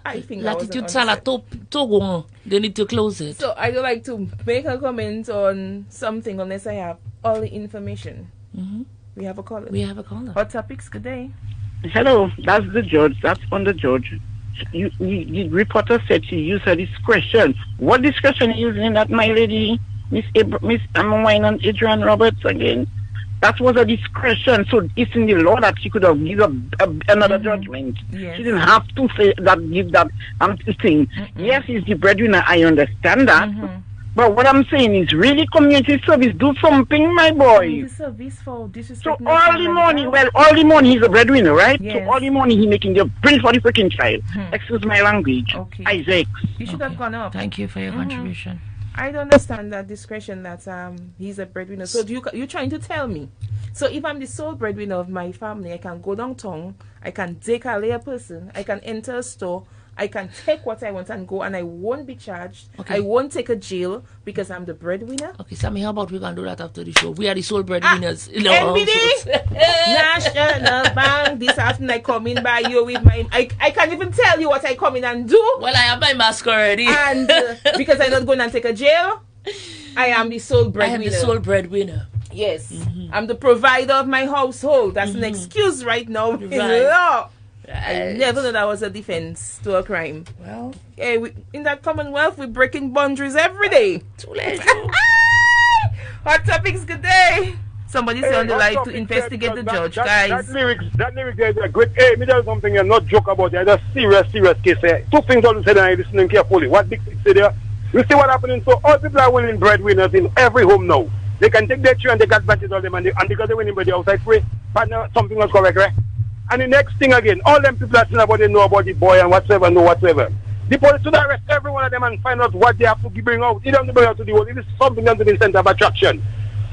I think that was an Latitude sala to they need to close it. So I don't like to make a comment on something unless I have all the information. We have a caller. We have a caller. Hot topics, good day. Hello, that's the judge. That's on the judge. The reporter said she used her discretion. What discretion are you using that, my lady? Miss Wine and Adrian Roberts again? That was a discretion. So it's in the law that she could have given another judgment. Yes. She didn't have to say that, give that thing. Yes, he's the breadwinner. I understand that. But what I'm saying is really community service. Do something, my boy. Community service for disrespect. So all the money he's a breadwinner, right? Yes. So all the money he making the bring for the freaking child. Excuse my language. Okay. Isaac. You should have gone up. Thank you for your contribution. I don't understand that discretion that he's a breadwinner. So you're trying to tell me? So if I'm the sole breadwinner of my family, I can go downtown, I can take a person, I can enter a store, I can take what I want and go, and I won't be charged. Okay. I won't take a jail because I'm the breadwinner. Okay, Sammy, how about we can do that after the show? We are the sole breadwinners. NBD, National Bank. This afternoon I come in by you with my. I can't even tell you what I come in and do. Well, I have my mask already, and because I'm not going to take a jail, I am the sole breadwinner. I am the sole breadwinner. Yes, I'm the provider of my household. That's an excuse right now in law. I never knew that was a defense to a crime. Well, in that Commonwealth, we're breaking boundaries every day. Too late. Hot topics, good day. Somebody's on the line to investigate the judge, guys. That lyrics is a great. Hey, me tell something and not joke about it. It's a serious case. Two things I said and I listening carefully. What Big Six said there. You see what happening? So all people are winning breadwinners in every home now. They can take their children and take advantage of them, and because they're winning by the outside free, but now something was correct, right? And the next thing again, all them people that about they know about the boy and whatsoever, know whatsoever. The police should arrest every one of them and find out what they have to bring out. They don't have to bring out to the world. It is something that to the center of attraction.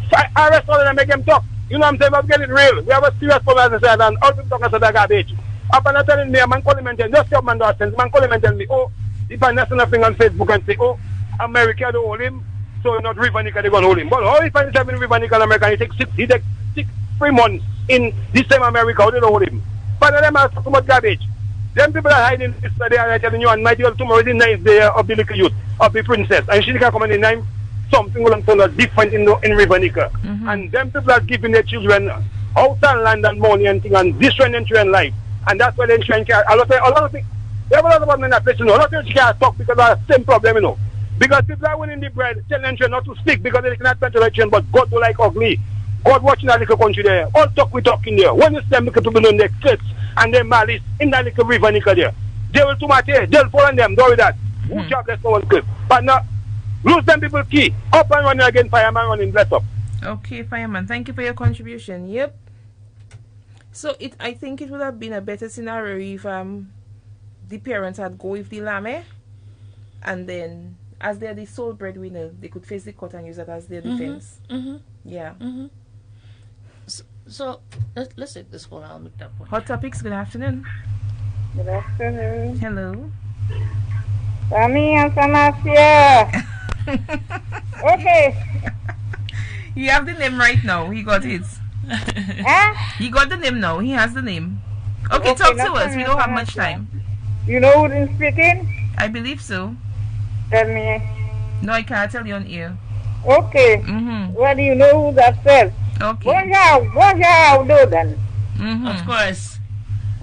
So I arrest all of them and make them talk. You know what I'm saying? Let's get it real. We have a serious problem, as I said, and all people talking about garbage. Up and telling me, a man calling me and telling me, just your man does sense. Man calling me and telling me, oh, if I national thing on Facebook and say, oh, America don't hold him, so not Rivanica they gonna hold him. But how if I have in Rivanica in America, he takes 3 months in this same America, how they don't hold him? But them are so much garbage. Them people are hiding this day and I'm telling you, and my girl tomorrow is the 9th day of the little youth, of the princess, and she can come in the 9th, something will turn different in Rivanica. And them people are giving their children house and land and money and thing and destroying their children's life. And that's why they're trying to a lot of things. They have a lot of them in that place, you know. A lot of people can't talk because of the same problem, you know. Because people are winning the bread, telling them children not to speak because they cannot control their children, but God do like ugly. God watching that little country there. All talk we talk in there. When you see them little people doing their clips and their malice in that little river there, they will tomate, they'll fall on them, don't worry that. Who jobless no one clip. But now, lose them people key. Up and running again, fireman running, bless up. Okay, fireman, thank you for your contribution. Yep. So I think it would have been a better scenario if the parents had go with the lame, and then as they're the sole breadwinner, they could face the court and use that as their defense. Yeah. So let's take this call. I'll make that point. Hot topics. Good afternoon. Good afternoon. Hello. Sammy and Samasia. Okay. You have the name right now. He got it. He got the name now. He has the name. Okay, talk to us. We don't have much time. You know who's speaking? I believe so. Tell me. No, I can't tell you on air. Okay. Well, do you know who that says? Okay. Bonjour, then. Of course.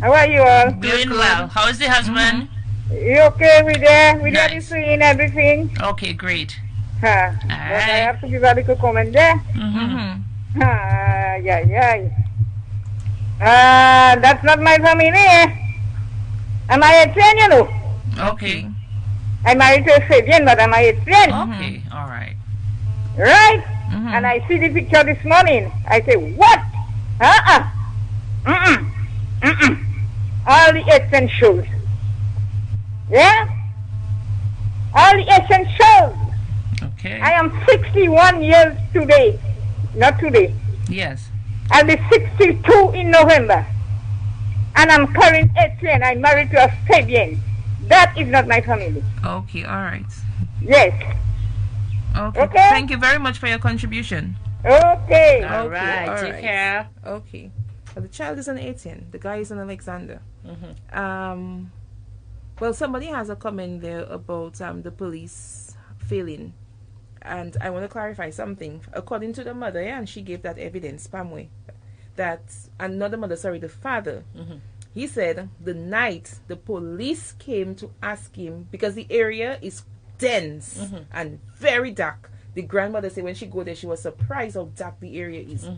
How are you all? Doing well. How's the husband? You okay with that? With that is and everything? Okay, great. But I have to give a little comment there. That's not my family. I'm a friend, you know. Okay. I'm married to a Fabian, but I'm a friend. Okay, all right. Right? And I see the picture this morning. I say, what? All the accent shows. Yeah? All the accent shows. Okay. I am 61 years today. Not today. Yes. I'll be 62 in November. And I'm current Etienne. I'm married to a Fabian. That is not my family. Okay, all right. Yes. Okay. Thank you very much for your contribution. Okay. All right. all Take right. care. Okay. Well, the child is an Etienne. The guy is an Alexander. Well, somebody has a comment there about the police failing. And I want to clarify something. According to the mother, and she gave that evidence, Pamwe, that another mother, sorry, the father, he said the night the police came to ask him, because the area is dense and very dark. The grandmother said when she go there, she was surprised how dark the area is.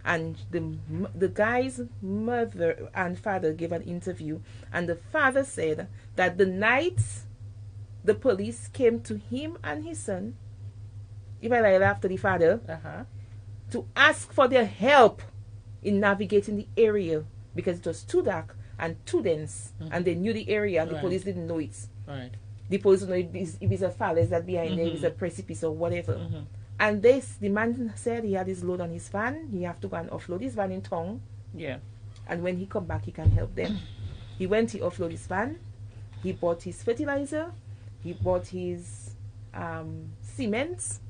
And the guy's mother and father gave an interview, and the father said that the night the police came to him and his son, if I like after the father, to ask for their help in navigating the area because it was too dark and too dense, and they knew the area and the police didn't know it. Right. The police don't know if it's a fallers that behind there, if it's a precipice or whatever. And the man said he had his load on his van. He have to go and offload his van in town. Yeah. And when he come back, he can help them. He offload his van. He bought his fertilizer. He bought his cement.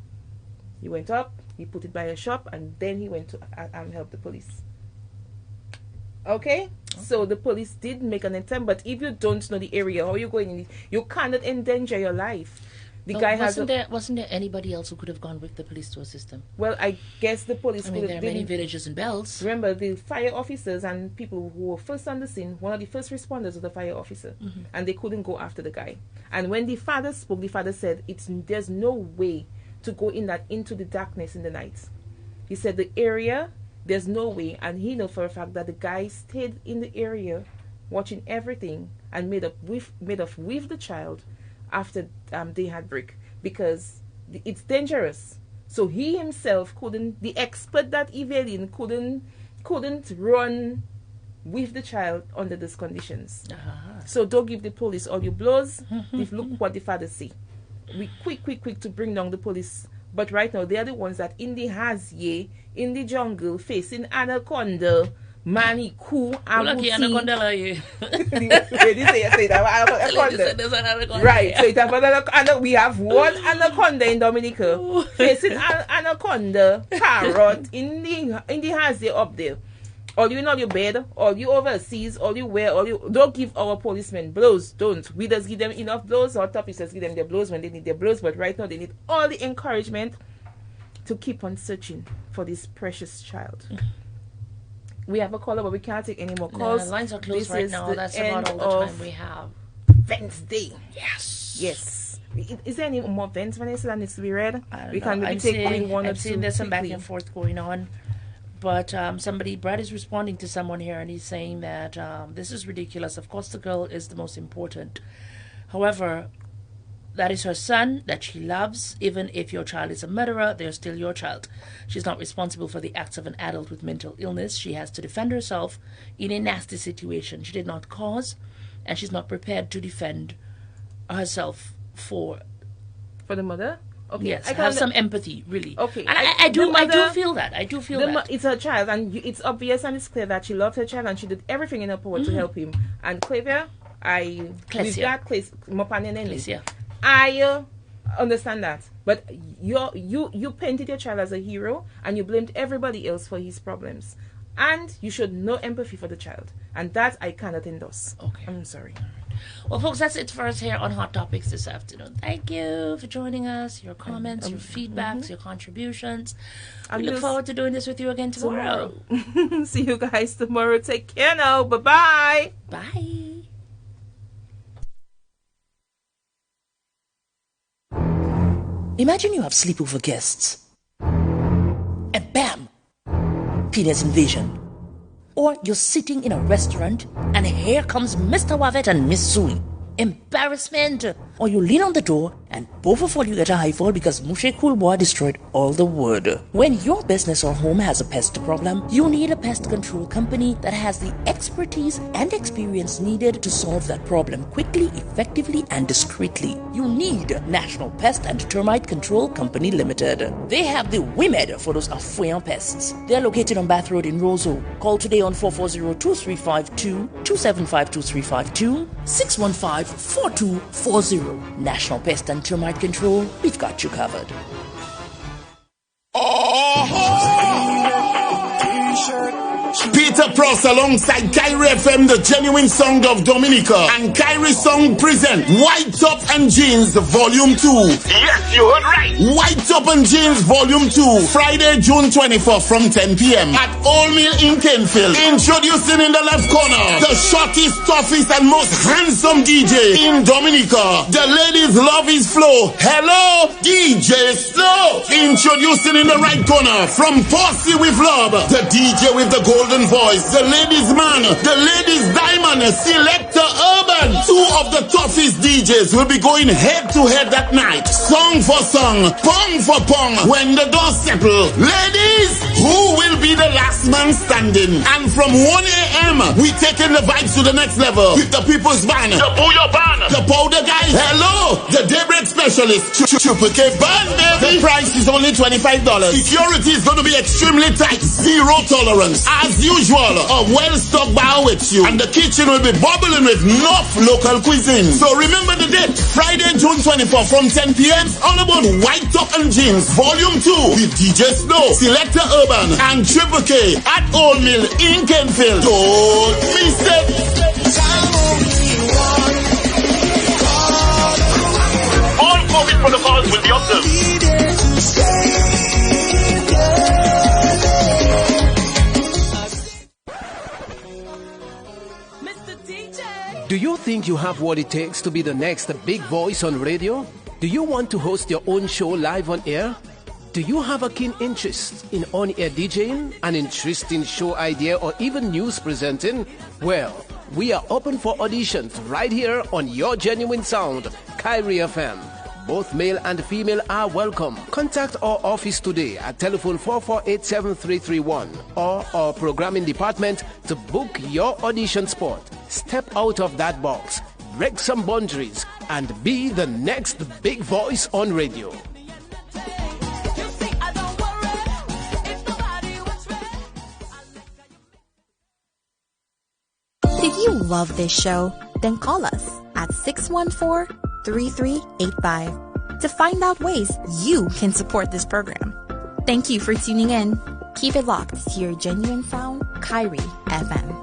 He went up. He put it by a shop, and then he went to help the police. Okay? So the police did make an attempt, but if you don't know the area, how you going in, you cannot endanger your life. The guy wasn't there anybody else who could have gone with the police to assist them? Well, I guess the police. I mean, there are many villages and bells. Remember, the fire officers and people who were first on the scene, one of the first responders was the fire officer, and they couldn't go after the guy. And when the father spoke, the father said, "There's no way to go into the darkness in the night." He said the area, there's no way, and he knew for a fact that the guy stayed in the area, watching everything, and made up with the child after they had break, because it's dangerous. So he himself couldn't, the expert that Evelyn couldn't run with the child under these conditions. So don't give the police all your blows. Look what the father say. We quick to bring down the police, but right now they are the ones that in the Hazie, in the jungle, facing anaconda, Manny, Ku, Abuti. Anaconda like you. Right, so it have we have one anaconda in Dominica, facing anaconda, parrot in the Hazie up there. All you in all your bed, all you overseas, all you wear, don't give our policemen blows. Don't. We just give them enough blows. Our top officers give them their blows when they need their blows, but right now they need all the encouragement to keep on searching for this precious child. We have a caller, but we can't take any more calls. The lines are closed right now. That's about all the time we have. Wednesday. Yes. Is there any more events, Vanessa, that needs to be read? We can maybe take one or two. I've seen there's some back and forth going on. But Brad is responding to someone here, and he's saying that this is ridiculous. Of course, the girl is the most important. However, that is her son that she loves. Even if your child is a murderer, they're still your child. She's not responsible for the acts of an adult with mental illness. She has to defend herself in a nasty situation she did not cause, and she's not prepared to defend herself for the mother. Okay. Yes, have some empathy, really. Okay, and I do feel that. I do feel that. It's her child, and it's obvious and it's clear that she loved her child, and she did everything in her power to help him. And Clavia, I understand that, but you painted your child as a hero, and you blamed everybody else for his problems, and you showed no empathy for the child, and that I cannot endorse. Okay, I'm sorry. Well, folks, that's it for us here on Hot Topics this afternoon. Thank you for joining us, your comments, your feedbacks, your contributions. We look forward to doing this with you again tomorrow. See you guys tomorrow. Take care now. Bye-bye. Bye. Imagine you have sleepover guests, and bam, penis invasion. Or you're sitting in a restaurant and here comes Mr. Wavet and Miss Sui. Embarrassment. or you lean on the door and both of you get a high fall because Mushe Kulboa destroyed all the wood. When your business or home has a pest problem, you need a pest control company that has the expertise and experience needed to solve that problem quickly, effectively, and discreetly. You need National Pest and Termite Control Company Limited. They have the WIMED for those affluent pests. They are located on Bath Road in Roseau. Call today on 440-2352, 275-2352, 615-4240. National Pest and Termite Control, we've got you covered. Peter Pross alongside Kyrie FM, the genuine sound of Dominica, and Kyrie Song present White Top and Jeans Volume 2. Yes, you heard right. White Top and Jeans Volume 2, Friday, June 24th from 10 p.m. at Old Mill in Kenfield. Introducing in the left corner, the shortest, toughest, and most handsome DJ in Dominica. The ladies love his flow. Hello, DJ Snow. Introducing in the right corner, from Posse with Love, the DJ with the golden voice, the ladies man, the ladies diamond, Selector Urban. Two of the toughest DJs will be going head to head that night. Song for song, pong for pong. When the doors settle, ladies, who will be the last man standing? And from 1 a.m., we taking the vibes to the next level with the People's Band, The Booyah Band, the Powder Guy, hello, the Daybreak Specialist, Triple K Band, baby. The price is only $25. Security is going to be extremely tight, zero tolerance. As usual, a well-stocked bar with you, and the kitchen will be bubbling with enough local cuisine. So remember the date, Friday, June 24th from 10 p.m. all about White Top and Jeans Volume 2 with DJ Snow, Selector Urban, and Triple K at Old Mill in Kenfield. Don't miss it. all COVID protocols will be observed. Do you think you have what it takes to be the next big voice on radio? Do you want to host your own show live on air? Do you have a keen interest in on-air DJing, an interesting show idea, or even news presenting? Well, we are open for auditions right here on your genuine sound, Kyrie FM. Both male and female are welcome. Contact our office today at telephone 4487-331 or our programming department to book your audition spot. Step out of that box, break some boundaries, and be the next big voice on radio. If you love this show, then call us at 614-3385 to find out ways you can support this program. Thank you for tuning in. Keep it locked to your genuine sound, Kyrie FM.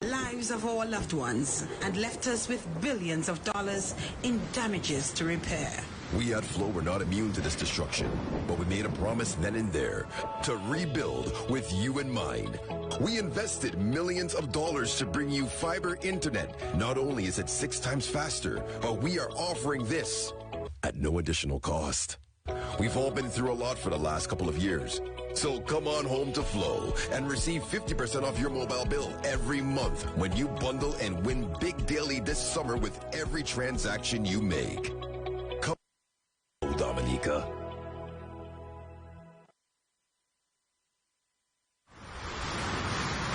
Lives of our loved ones and left us with billions of dollars in damages to repair. We at Flow were not immune to this destruction, but we made a promise then and there to rebuild with you in mind. We invested millions of dollars to bring you fiber internet. Not only is it 6 times faster, but we are offering this at no additional cost. We've all been through a lot for the last couple of years. So come on home to Flow and receive 50% off your mobile bill every month when you bundle and win big daily this summer with every transaction you make. Come on, Dominica.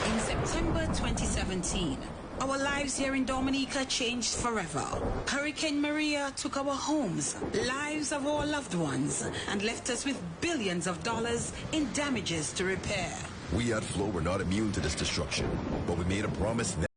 In September 2017, our lives here in Dominica changed forever. Hurricane Maria took our homes, lives of our loved ones, and left us with billions of dollars in damages to repair. We at Flow were not immune to this destruction, but we made a promise